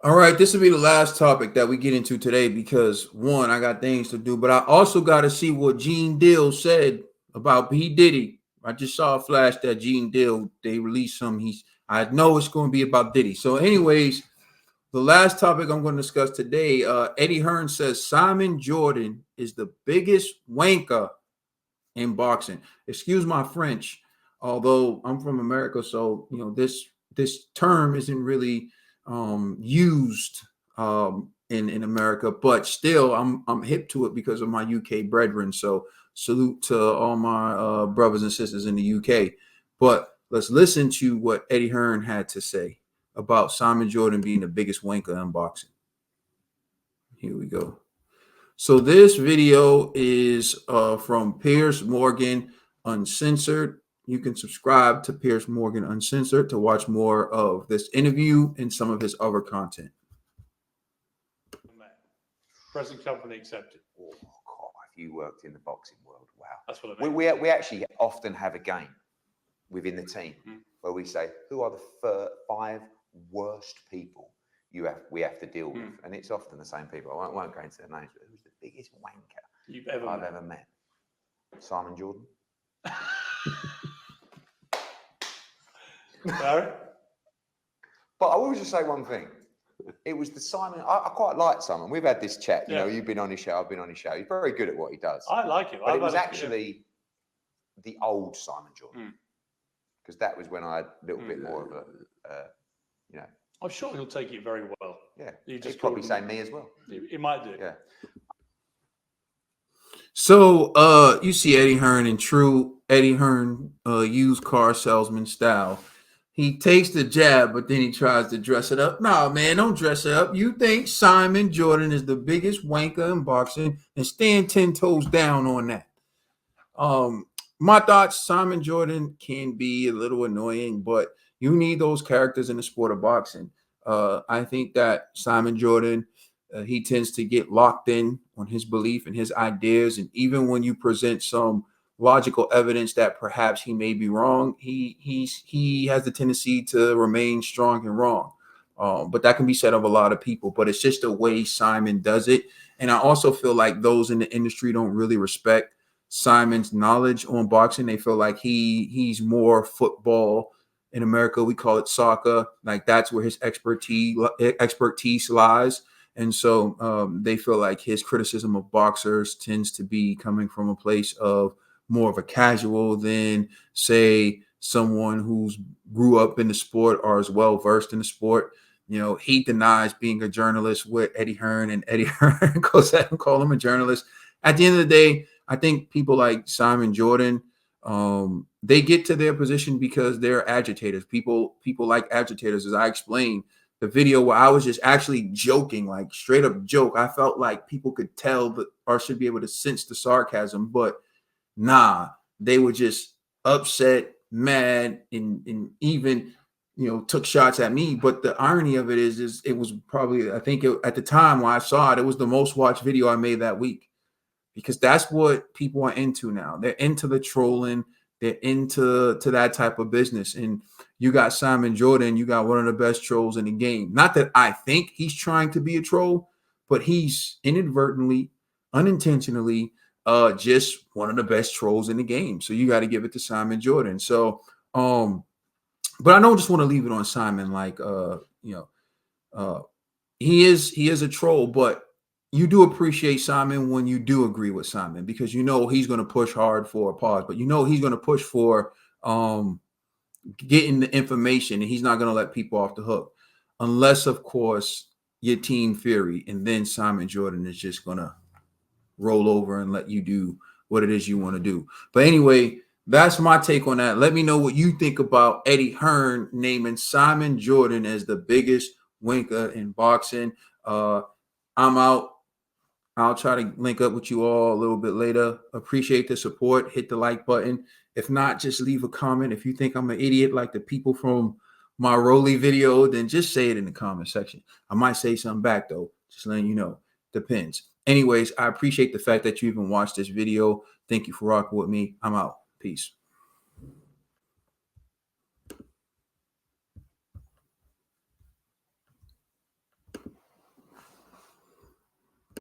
All right, this will be the last topic that we get into today because one, I got things to do, but I also got to see what Gene Deal said about P Diddy. I just saw a flash that Gene Deal they released some. I know it's going to be about Diddy. So, anyways, the last topic I'm going to discuss today, Eddie Hearn says Simon Jordan is the biggest wanker in boxing. Excuse my French, although I'm from America, so this term isn't really used in America, but still I'm hip to it because of my UK brethren. So salute to all my brothers and sisters in the UK. But let's listen to what Eddie Hearn had to say about Simon Jordan being the biggest wanker in boxing. Here we go. So this video is from Piers Morgan Uncensored. You can subscribe to Piers Morgan Uncensored to watch more of this interview and some of his other content. Present company accepted. Oh, God, if you worked in the boxing world, wow. That's what I mean. We actually often have a game within the team where we say, who are the 5 worst people we have to deal with? And it's often the same people. I won't go into their names, but who's the biggest wanker I've ever met? Simon Jordan. Barry? But I will just say one thing. It was the Simon. I quite like Simon. We've had this chat. You know, you've been on his show. I've been on his show. He's very good at what he does. I like him. But it was actually the old Simon Jordan, because that was when I had a little bit more of a, I'm sure he'll take it very well. Yeah, he'd probably say me as well. He might do. Yeah. So you see Eddie Hearn in true Eddie Hearn used car salesman style. He takes the jab, but then he tries to dress it up. No, man, don't dress it up. You think Simon Jordan is the biggest wanker in boxing, and stand 10 toes down on that. My thoughts, Simon Jordan can be a little annoying, but you need those characters in the sport of boxing. I think that Simon Jordan, he tends to get locked in on his belief and his ideas. And even when you present some logical evidence that perhaps he may be wrong, he has the tendency to remain strong and wrong. But that can be said of a lot of people, but it's just the way Simon does it. And I also feel like those in the industry don't really respect Simon's knowledge on boxing. They feel like he's more football. In America, we call it soccer. Like that's where his expertise lies. And so they feel like his criticism of boxers tends to be coming from a place of more of a casual than, say, someone who's grew up in the sport or is well versed in the sport. You know, he denies being a journalist with Eddie Hearn, and Eddie Hearn goes ahead and call him a journalist. At the end of the day, I think people like Simon Jordan, they get to their position because they're agitators. People like agitators. As I explained, the video where I was just actually joking, like straight up joke. I felt like people could tell or should be able to sense the sarcasm, but nah, they were just upset, mad, and even took shots at me. But the irony of it is it was probably, I think at the time when I saw it, it was the most watched video I made that week, because that's what people are into now. They're into the trolling. They're into that type of business. And you got Simon Jordan, you got one of the best trolls in the game. Not that I think he's trying to be a troll, but he's inadvertently, unintentionally, just one of the best trolls in the game. So you got to give it to Simon Jordan. So, but I don't just want to leave it on Simon. Like, he is a troll, but you do appreciate Simon when you do agree with Simon, because he's going to push hard for a pause, but he's going to push for getting the information, and he's not going to let people off the hook, unless, of course, you're Team Fury, and then Simon Jordan is just going to roll over and let you do what it is you want to do. But anyway, that's my take on that. Let me know what you think about Eddie Hearn naming Simon Jordan as the biggest wanker in boxing. I'm out. I'll try to link up with you all a little bit later. Appreciate the support. Hit the like button. If not, just leave a comment. If you think I'm an idiot like the people from my Rolly video, then just say it in the comment section. I might say something back, though. Just letting you know. Depends. Anyways, I appreciate the fact that you even watched this video. Thank you for rocking with me. I'm out. Peace.